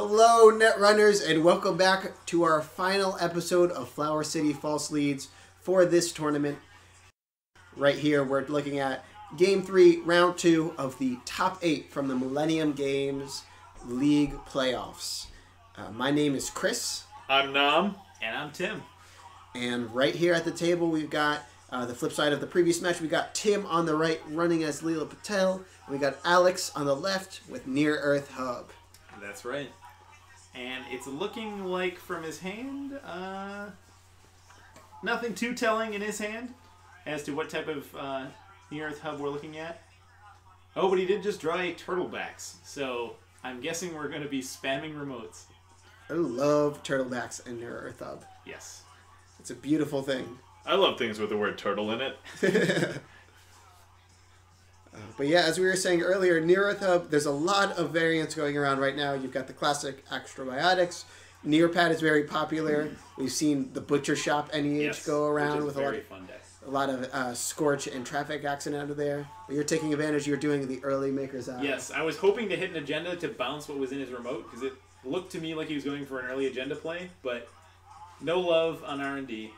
Hello, Netrunners, and welcome back to our final episode of Flower City False Leads for this tournament. Right here, we're looking at Game 3, Round 2 of the top 8 from the Millennium Games League Playoffs. My name is Chris. I'm Nam. And I'm Tim. And right here at the table, we've got the flip side of the previous match. We got Tim on the right running as Leela Patel. And we got Alex on the left with Near Earth Hub. That's right. And it's looking like from his hand, nothing too telling in his hand as to what type of Near Earth Hub we're looking at. Oh, but he did just draw a Turtlebacks, so I'm guessing we're going to be spamming remotes. I love Turtlebacks and Near Earth Hub. Yes. It's a beautiful thing. I love things with the word turtle in it. But yeah, as we were saying earlier, Near Earth Hub, there's a lot of variants going around right now. You've got the classic Astrobiotics. Nearpad is very popular. We've seen the Butcher Shop NEH go around with a lot of Scorch and Traffic accident out of there. But you're taking advantage, you're doing the early Maker's Eye. Yes, I was hoping to hit an agenda to bounce what was in his remote, because it looked to me like he was going for an early agenda play, but no love on R&D.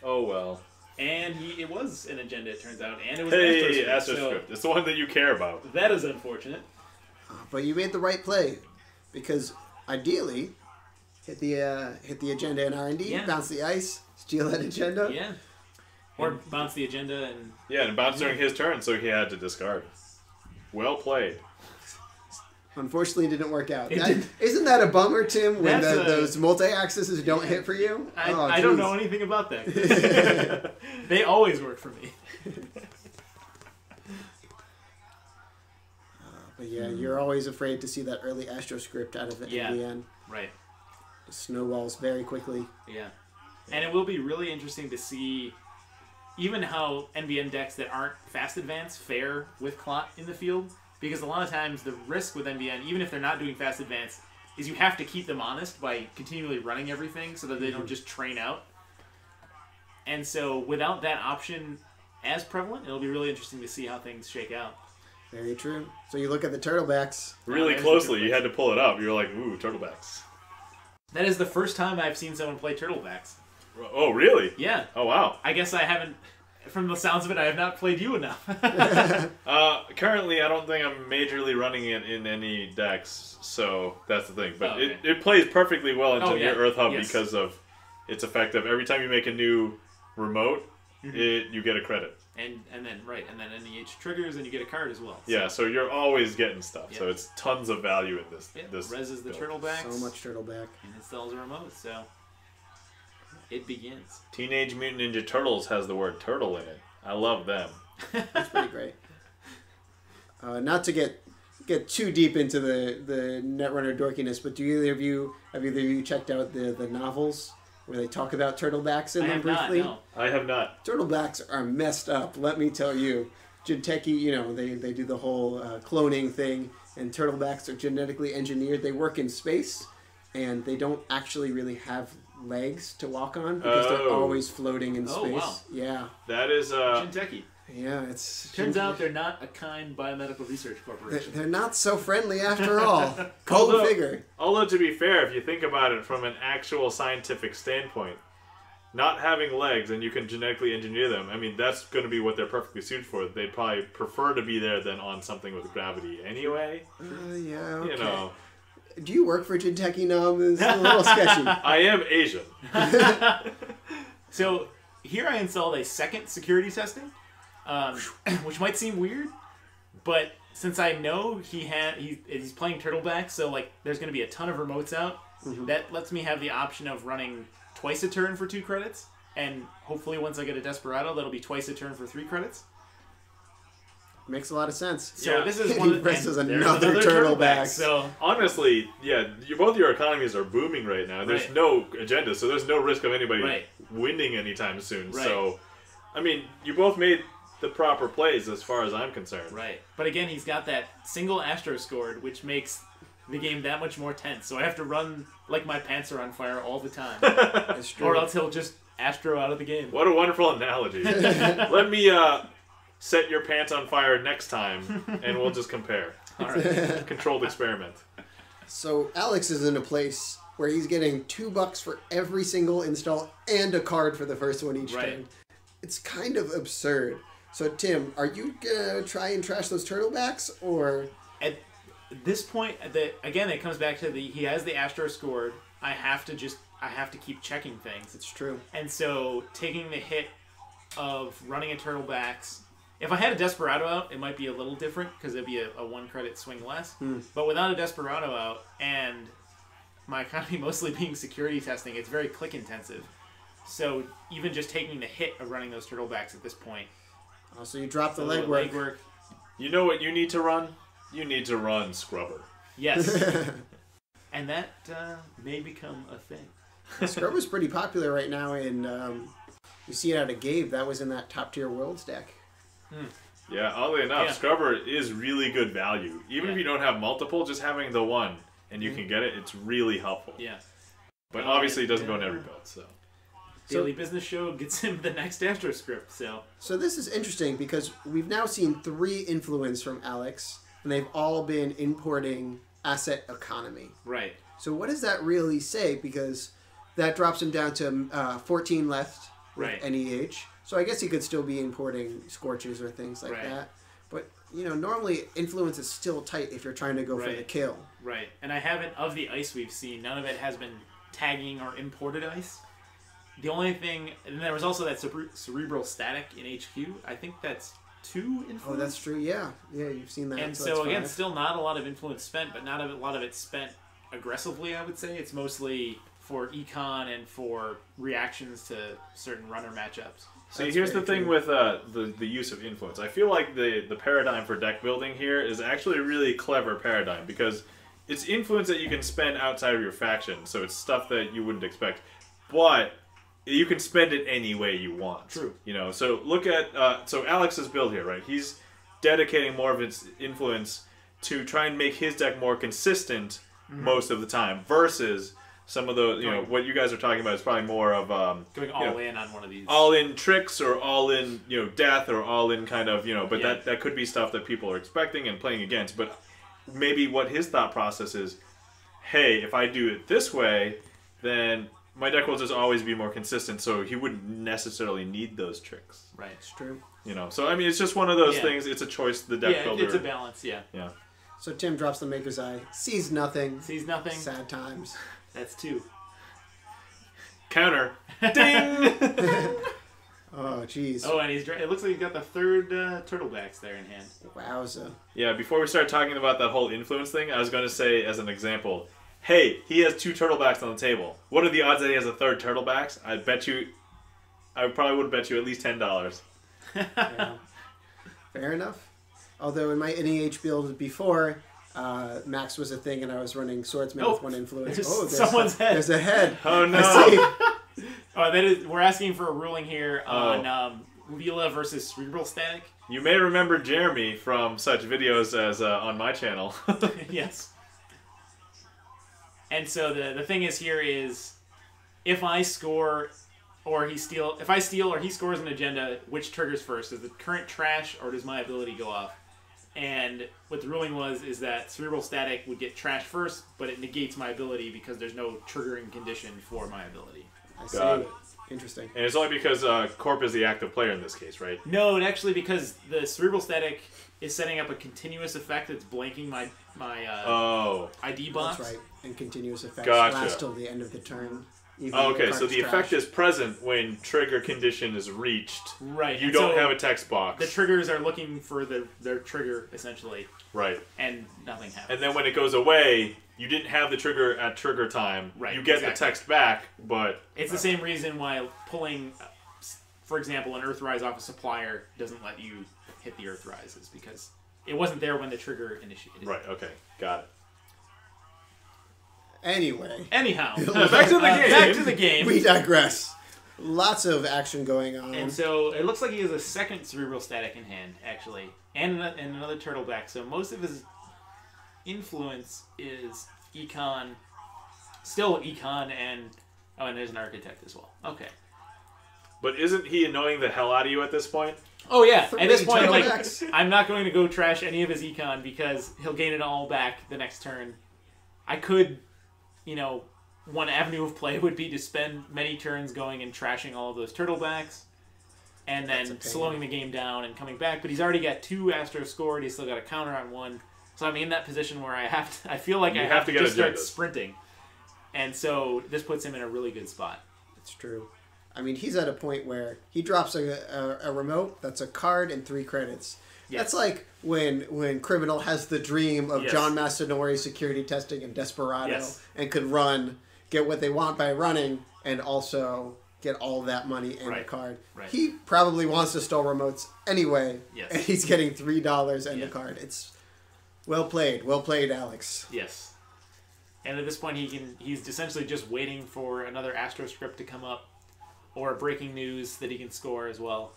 Oh well. And it was an agenda, it turns out, and it was Hey, Astroscript. Astroscript. It's the one that you care about. That is unfortunate. But you made the right play, because ideally, hit the agenda in R&D, bounce the ice, steal that agenda. Yeah. Or bounce the agenda and... Yeah, and bounced during his turn, so he had to discard. Well played. Unfortunately, it didn't work out. Isn't that a bummer, Tim, when those multi-axes don't hit for you? I don't know anything about that. They always work for me. But yeah, you're always afraid to see that early Astroscript out of it in the end. Right. It snowballs very quickly. Yeah. And it will be really interesting to see even how NBN decks that aren't fast advance fare with Clot in the field. Because a lot of times the risk with NBN, even if they're not doing fast advance, is you have to keep them honest by continually running everything so that they don't just train out. And so without that option as prevalent, it'll be really interesting to see how things shake out. Very true. So you look at the Turtlebacks. Really closely, you had to pull it up. You were like, ooh, Turtlebacks. That is the first time I've seen someone play Turtlebacks. Oh, really? Yeah. Oh, wow. I guess I haven't... From the sounds of it, I have not played you enough. Currently, I don't think I'm majorly running it in any decks, so that's the thing. But it plays perfectly well into Near Earth Hub because of its effect of every time you make a new remote, you get a credit. And then NEH triggers and you get a card as well. So. Yeah, so you're always getting stuff. Yep. So it's tons of value in this. Yep. This reses the build. Turtlebacks. So much Turtleback. And installs a remote, so... It begins. Teenage Mutant Ninja Turtles has the word turtle in it. I love them. That's pretty great. Not to get too deep into the Netrunner dorkiness, but have either of you checked out the novels where they talk about Turtlebacks in them briefly? No. I have not. Turtlebacks are messed up, let me tell you. Jinteki, they do the whole cloning thing, and Turtlebacks are genetically engineered. They work in space, and they don't actually really have legs to walk on because they're always floating in space. Wow. Yeah. That is Jinteki. Yeah, it's... Turns out they're not a kind biomedical research corporation. They're not so friendly after all. Go figure. Although, to be fair, if you think about it from an actual scientific standpoint, not having legs and you can genetically engineer them, I mean, that's going to be what they're perfectly suited for. They'd probably prefer to be there than on something with gravity anyway. Yeah, okay. You know. Do you work for Jinteki Nam? It's a little sketchy. I am Asian. So here I installed a second security testing, which might seem weird, but since I know he's playing Turtlebacks, so like there's going to be a ton of remotes out. That lets me have the option of running twice a turn for 2 credits, and hopefully once I get a Desperado, that'll be twice a turn for 3 credits. Makes a lot of sense. So this is one of another Turtleback. So honestly, yeah, both your economies are booming right now. There's no agenda, so there's no risk of anybody winning anytime soon. Right. So, I mean, you both made the proper plays as far as I'm concerned. Right. But again, he's got that single Astro scored, which makes the game that much more tense. So I have to run like my pants are on fire all the time. That's true. Or else he'll just Astro out of the game. What a wonderful analogy. Let me set your pants on fire next time, and we'll just compare. All right. Controlled experiment. So Alex is in a place where he's getting $2 for every single install and a card for the first one each turn. It's kind of absurd. So Tim, are you gonna try and trash those Turtlebacks, or at this point? Again, it comes back to he has the Astro scored. I have to keep checking things. It's true. And so taking the hit of running a Turtlebacks. If I had a Desperado out, it might be a little different because it'd be a 1 credit swing less. But without a Desperado out and my economy mostly being security testing, it's very click intensive. So even just taking the hit of running those Turtlebacks at this point. Oh, so you drop the legwork. You know what you need to run? You need to run Scrubber. Yes. And that may become a thing. Scrubber's pretty popular right now, and you see it out of Gabe. That was in that top tier Worlds deck. Yeah, oddly enough, Scrubber is really good value. Even if you don't have multiple, just having the one and you can get it, it's really helpful. Yeah. But obviously it doesn't go in every build, so. Daily Business Show gets him the next Astro script, so. So this is interesting because we've now seen 3 influence from Alex, and they've all been importing asset economy. Right. So what does that really say? Because that drops him down to 14 left with NEH. So I guess he could still be importing Scorches or things like that. But, you know, normally influence is still tight if you're trying to go for the kill. Right. And I haven't, of the ice we've seen, none of it has been tagging or imported ice. The only thing, and there was also that Cerebral static in HQ. I think that's 2 influence. Oh, that's true. Yeah. Yeah, you've seen that. And so again, still not a lot of influence spent, but not a lot of it spent aggressively, I would say. It's mostly for econ and for reactions to certain runner matchups. See, here's the thing with the use of influence. I feel like the paradigm for deck building here is actually a really clever paradigm because it's influence that you can spend outside of your faction, so it's stuff that you wouldn't expect. But you can spend it any way you want. True. You know, so look at so Alex's build here, right? He's dedicating more of his influence to try and make his deck more consistent most of the time versus some of the, you know, what you guys are talking about is probably more of going all in on one of these. All in tricks or all in, you know, death or all in kind of, you know, but that could be stuff that people are expecting and playing against. But maybe what his thought process is, hey, if I do it this way, then my deck will just always be more consistent, so he wouldn't necessarily need those tricks. Right, it's true. You know, so I mean, it's just one of those things. It's a choice the deck builder. It's a balance, Yeah. So Tim drops the Maker's Eye, sees nothing. Sees nothing. Sad times. That's 2. Counter. Ding! Oh, jeez. Oh, and it looks like he's got the 3rd Turtlebacks there in hand. Wowza. Yeah, before we start talking about that whole influence thing, I was going to say as an example, hey, he has 2 Turtlebacks on the table. What are the odds that he has a 3rd Turtlebacks? I probably would have bet you at least $10. Yeah. Fair enough. Although in my NEH build before, Max was a thing and I was running Swordsman with 1 influence. Someone's head. There's a head. Oh, no. We're asking for a ruling here on Leela versus Cerebral static. You may remember Jeremy from such videos as on my channel. Yes. And so the thing is here is, if I score or he steal, if I steal or he scores an agenda, which triggers first? Does the current trash or does my ability go off? And what the ruling is that Cerebral static would get trash first, but it negates my ability because there's no triggering condition for my ability. I see. Got it. Interesting. And it's only because Corp is the active player in this case, right? No, and actually because the Cerebral static is setting up a continuous effect that's blanking my ID box. That's right. And continuous effects Gotcha. last till the end of the turn. Okay, so the effect is present when trigger condition is reached. Right. You don't have a text box. The triggers are looking for their trigger, essentially. Right. And nothing happens. And then when it goes away, you didn't have the trigger at trigger time. Right. You get the text back, but... It's the same reason why pulling, for example, an Earthrise off a supplier doesn't let you hit the Earthrise, is because it wasn't there when the trigger initiated. Right, okay. Got it. Anyhow, back to the game. Back to the game. We digress. Lots of action going on. And so it looks like he has a 2nd Cerebral static in hand, actually, and another Turtleback. So most of his influence is econ, still econ, and there's an architect as well. Okay. But isn't he annoying the hell out of you at this point? Oh yeah, at this point, I'm not going to go trash any of his econ because he'll gain it all back the next turn. I could, one avenue of play would be to spend many turns going and trashing all of those Turtlebacks, and then slowing the game down and coming back. But he's already got 2 Astros scored. He's still got a counter on 1. So I'm in that position where I feel like I have to just start sprinting. And so this puts him in a really good spot. It's true. I mean, he's at a point where he drops a remote that's a card and 3 credits. Yes. That's like when Criminal has the dream of John Mastanori security testing in Desperado and could get what they want by running, and also get all that money and a card. Right. He probably wants to stall remotes anyway, and he's getting $3 and a card. It's well played, Alex. Yes. And at this point, he's essentially just waiting for another Astro script to come up, or breaking news that he can score as well,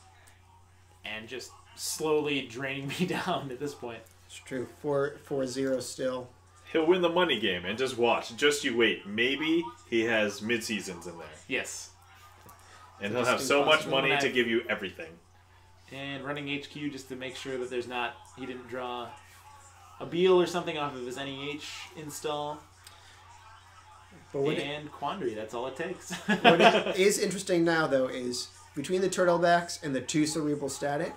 and just slowly draining me down at this point. It's true. 4-0 still. He'll win the money game, and just watch. Just you wait. Maybe he has mid-seasons in there. Yes. And he'll have so much money to give you everything. And running HQ just to make sure that he didn't draw a Beal or something off of his NEH install. And Quandary, that's all it takes. What is interesting now, though, is between the Turtlebacks and the 2 Cerebral Static,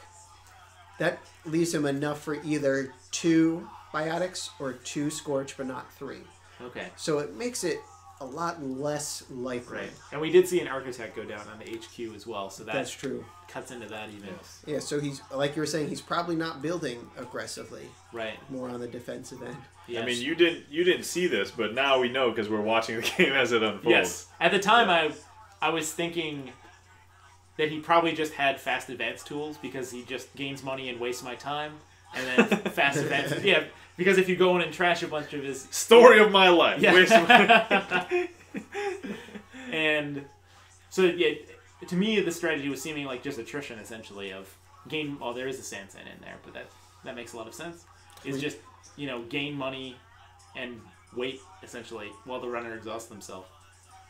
that leaves him enough for either 2 Biotics or 2 Scorch, but not 3. Okay. So it makes it a lot less likely. Right. And we did see an Architect go down on the HQ as well, so that's true. Cuts into that even. Yes. Yeah, so he's, like you were saying, he's probably not building aggressively. Right. More on the defensive end. Yes. I mean, you didn't see this, but now we know because we're watching the game as it unfolds. Yes. At the time, I was thinking that he probably just had fast advance tools because he just gains money and wastes my time. And then fast advance, because if you go in and trash a bunch of his story of my life, and so to me the strategy was seeming like just attrition essentially of gain. Oh, there is a Sansan in there, but that makes a lot of sense. It's just gain money and wait essentially while the runner exhausts themselves.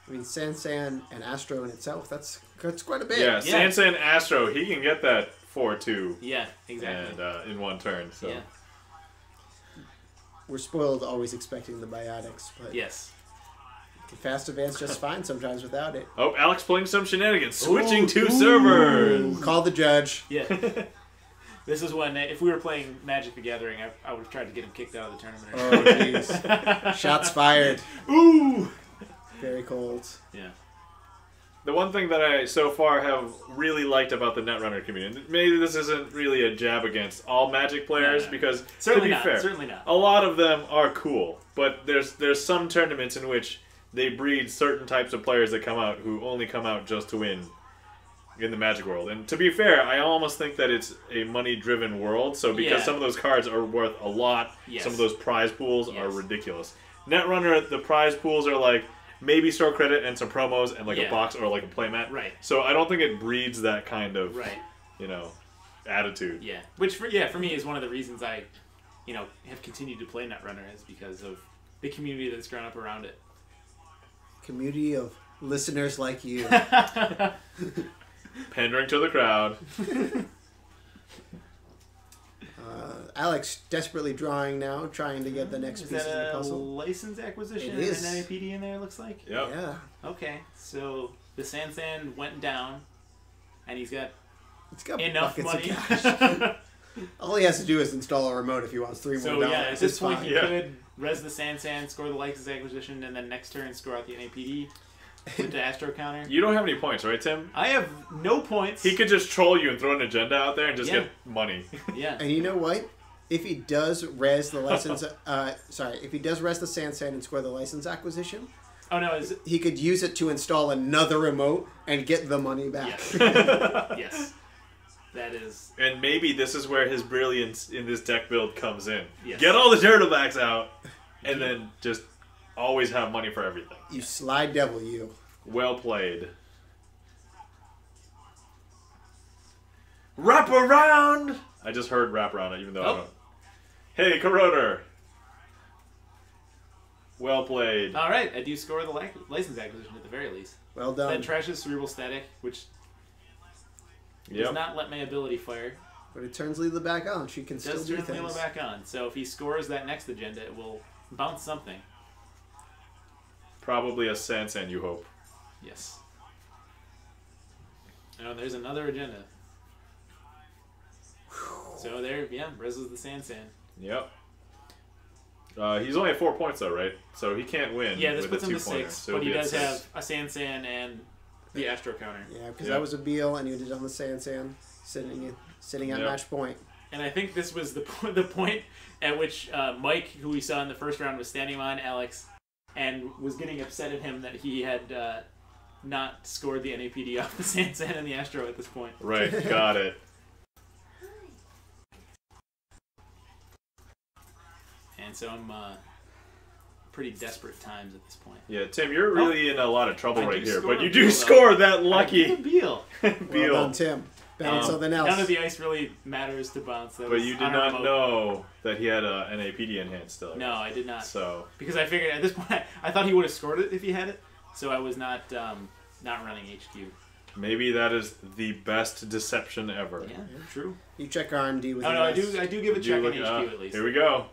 I mean, Sansan and Astro in itself, that's quite a bit. Yeah, Sansan and Astro, he can get that 4-2. Yeah, exactly. And in 1 turn, so. Yeah. We're spoiled always expecting the Biotics, but yes. Fast advance just fine sometimes without it. Oh, Alex playing some shenanigans. Switching 2 servers. Call the judge. Yeah. This is when, if we were playing Magic the Gathering, I would have tried to get him kicked out of the tournament. Oh, jeez. Shots fired. Ooh! Very cold. Yeah. The one thing that I so far have really liked about the Netrunner community, maybe this isn't really a jab against all Magic players, because certainly to be fair, certainly not. A lot of them are cool, but there's some tournaments in which they breed certain types of players that come out who only come out just to win in the Magic world. And to be fair, I almost think that it's a money-driven world, so because some of those cards are worth a lot, some of those prize pools are ridiculous. Netrunner, the prize pools are like maybe store credit and some promos and like a box or like a playmat. Right. So I don't think it breeds that kind of attitude. Yeah. Which for me is one of the reasons I, have continued to play Netrunner is because of the community that's grown up around it. Community of listeners like you. Pandering to the crowd. Alex desperately drawing now, trying to get the next piece of the puzzle. License acquisition and an NAPD in there, it looks like? Yep. Yeah. Okay, so the Sansan went down, and he's got enough money. All he has to do is install a remote if he wants $3 more. So at this point he could res the Sansan, score the license acquisition, and then next turn score out the NAPD. With the Astro counter. You don't have any points, right, Tim? I have no points. He could just troll you and throw an agenda out there and just get money. Yeah. And you know what? If he does res the license, if he does res the Sansan and score the license acquisition, he could use it to install another remote and get the money back. Yes. Yes. That is. And maybe this is where his brilliance in this deck build comes in. Yes. Get all the Turtlebacks out, and then just always have money for everything. You sly devil, you. Well played. Wrap around! I just heard wrap around, even though I don't. Hey, Corroder! Well played. Alright, I do score the license acquisition at the very least. Well done. Then trashes Cerebral Static, which does not let my ability fire. But it turns Leela back on. She can still do things. Does turn Leela back on. So if he scores that next agenda, it will bounce something. Probably a Sansan, you hope. Yes. Oh, there's another agenda. So there, yeah, Rezo's the Sansan. Yep. He's only at 4 points though, right? So he can't win. Yeah, this with puts a him to 2-pointer, 6, so but he he'll be does at have 6. a Sansan and the Astro counter. Yeah, because that was a Beal, and you did it on the Sansan, sitting at match point. And I think this was the point at which Mike, who we saw in the first round, was standing behind Alex and was getting upset at him that he had not scored the NAPD off the Sansan and the Astro at this point. Right, got it. And so I'm pretty desperate times at this point. Yeah, Tim, you're really in a lot of trouble right here, but you Beal, do score that lucky. Beal. Beal. Well done, Tim. Bounce something else. None of the ice really matters to bounce. But you did not know that he had a NAPD in hand still. No, I did not. So because I figured at this point I thought he would have scored it if he had it, so I was not running HQ. Maybe that is the best deception ever. Yeah, true. You check RMD with. Oh no, I do give a check on HQ at least. Here we go.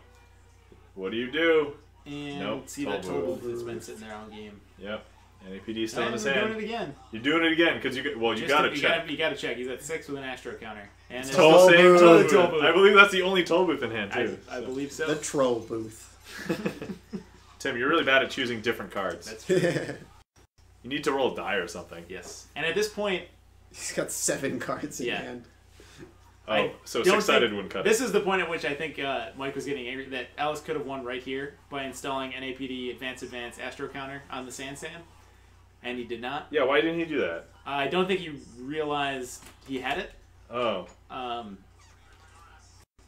What do you do? And see that total that's been sitting there all game. Yep. NAPD still in his hand. You're doing it again. You're doing it again because you got to check. You got to check. He's at 6 with an Astro counter. And Toll booth. Booth. I believe that's the only toll booth in hand too. I believe so. The troll booth. Tim, you're really bad at choosing different cards. That's true. You need to roll a die or something. Yes. And at this point, he's got 7 cards in hand. Oh, so 6-sided wouldn't cut it. This is the point at which I think Mike was getting angry that Alice could have won right here by installing NAPD Advance Astro Counter on the Sansan, and he did not. Yeah, why didn't he do that? I don't think he realized he had it. Oh.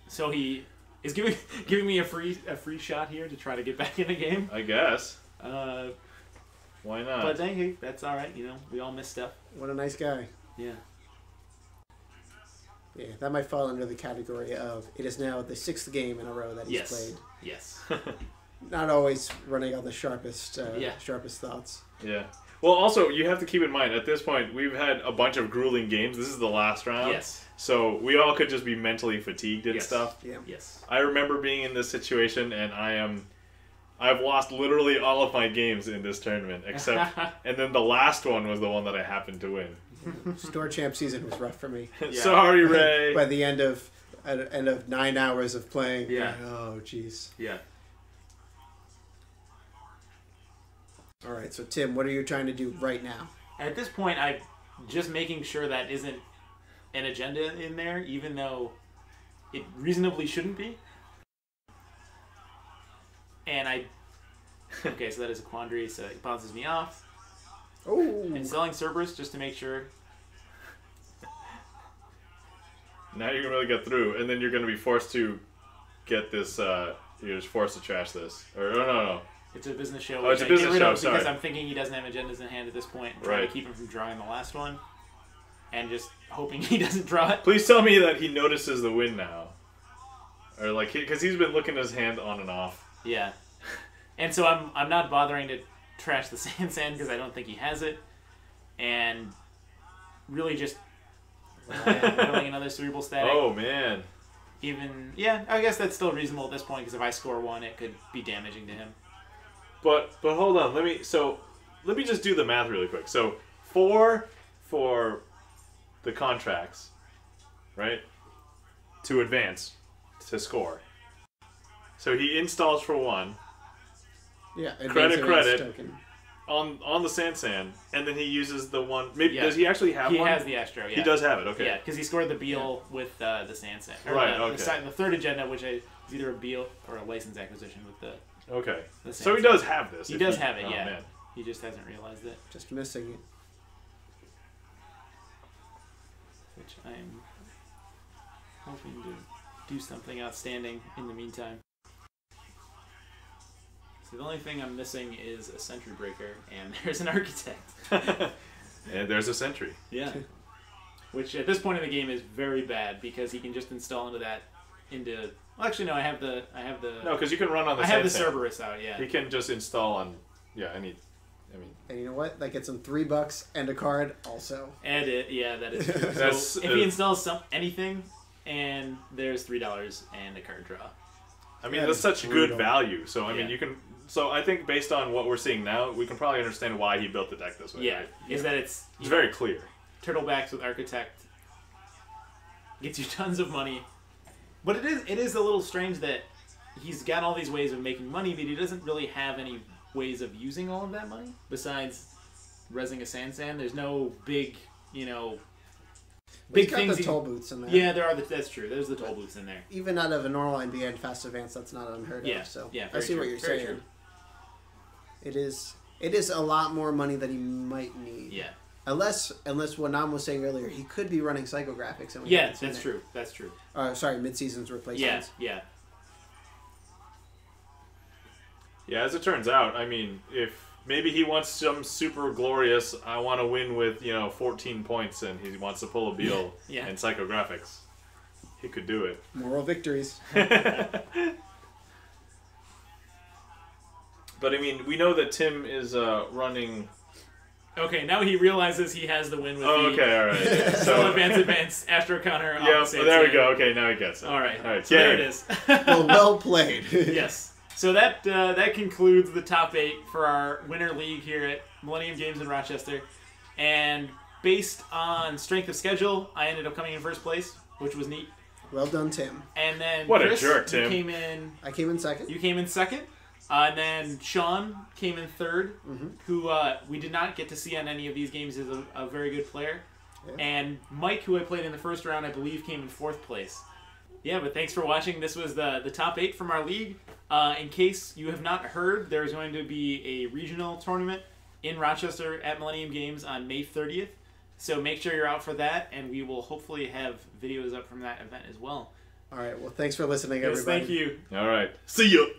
So he is giving me a free shot here to try to get back in the game. I guess. Why not? But hey, that's all right. You know, we all miss stuff. What a nice guy. Yeah. Yeah, that might fall under the category of it is now the 6th game in a row that he's played. Yes. Not always running on the sharpest thoughts. Yeah. Well, also, you have to keep in mind, at this point, we've had a bunch of grueling games. This is the last round. Yes. So we all could just be mentally fatigued and stuff. Yeah. Yes. I remember being in this situation, and I've lost literally all of my games in this tournament, except, and then the last one was the one that I happened to win. Store champ season was rough for me. Yeah. Sorry, Ray. By the end of 9 hours of playing. Yeah. Oh, jeez. Yeah. All right. So Tim, what are you trying to do right now? At this point, I'm just making sure that isn't an agenda in there, even though it reasonably shouldn't be. And okay, so that is a quandary. So it bounces me off. Oh. And selling Cerberus just to make sure. Now you're going to really get through, and then you're going to be forced to get this, you're just forced to trash this. Or, no. It's a business show. Oh, it's a business show, because sorry. I'm thinking he doesn't have agendas in hand at this point. I'm trying to keep him from drawing the last one. And just hoping he doesn't draw it. Please tell me that he notices the win now. Or, like, because he's been looking at his hand on and off. Yeah. And so I'm not bothering to trash the Sansan because I don't think he has it. And really just rolling another Cerebral static. Oh, man. I guess that's still reasonable at this point because if I score 1, it could be damaging to him. But hold on, let me just do the math really quick. So 4 for the contracts, right? To advance, to score. So he installs for 1. Yeah. Credit token. on the Sansan, and then he uses the one. Maybe does he actually have one? He has the Astro. Yeah. He does have it. Okay. Yeah, because he scored the Beal with the Sansan. Right. Okay. The third agenda, which is either a Beal or a license acquisition with the. Okay. So he does have this. He does have it. Oh, yeah. Man. He just hasn't realized it. Just missing it. Which I'm hoping to do something outstanding in the meantime. So the only thing I'm missing is a Sentry Breaker, and there's an Architect. And there's a Sentry. Yeah. Which at this point in the game is very bad because he can just install into. Well, actually, no. I have the. No, because you can run on the. I have the Cerberus out. Yeah. He can just install on. Yeah, and you know what? That gets him $3 and a card also. And that is true. So if he installs anything, and there's $3 and a card draw. I mean, that's such good value. So, I mean, you can... So, I think based on what we're seeing now, we can probably understand why he built the deck this way. Yeah, right? is that it's very clear. Turtlebacks with Architect gets you tons of money. But it is a little strange that he's got all these ways of making money, but he doesn't really have any ways of using all of that money besides rezzing a Sand. There's no big, big things. The toll booths in there. Yeah, there are. That's true. There's the toll booths in there. Even out of a normal NBN fast advance, that's not unheard of. So yeah, I see what you're saying. True. It is a lot more money than he might need. Yeah. Unless what Nam was saying earlier, he could be running psychographics. And that's true. That's true. Sorry, mid-season's replacements. Yeah. Yeah, as it turns out, I mean, if maybe he wants some super glorious, I want to win with, 14 points, and he wants to pull a Beal and psychographics, he could do it. Moral victories. But, I mean, we know that Tim is running... Okay, now he realizes he has the win with okay, all right. So advance, Astro Counter. Yeah, there we go. Okay, now he gets it. All right. So there it is. Well played. Yes. So that concludes the top 8 for our winter league here at Millennium Games in Rochester. And based on strength of schedule, I ended up coming in first place, which was neat. Well done, Tim. And then what Chris, a jerk, Tim. I came in second. You came in second. And then Sean came in third, who we did not get to see on any of these games, is a very good player. Yeah. And Mike, who I played in the first round, I believe came in fourth place. Yeah, but thanks for watching. This was the top 8 from our league. In case you have not heard, there's going to be a regional tournament in Rochester at Millennium Games on May 30th. So make sure you're out for that, and we will hopefully have videos up from that event as well. All right, well, thanks for listening, everybody. Yes, thank you. All right. See you.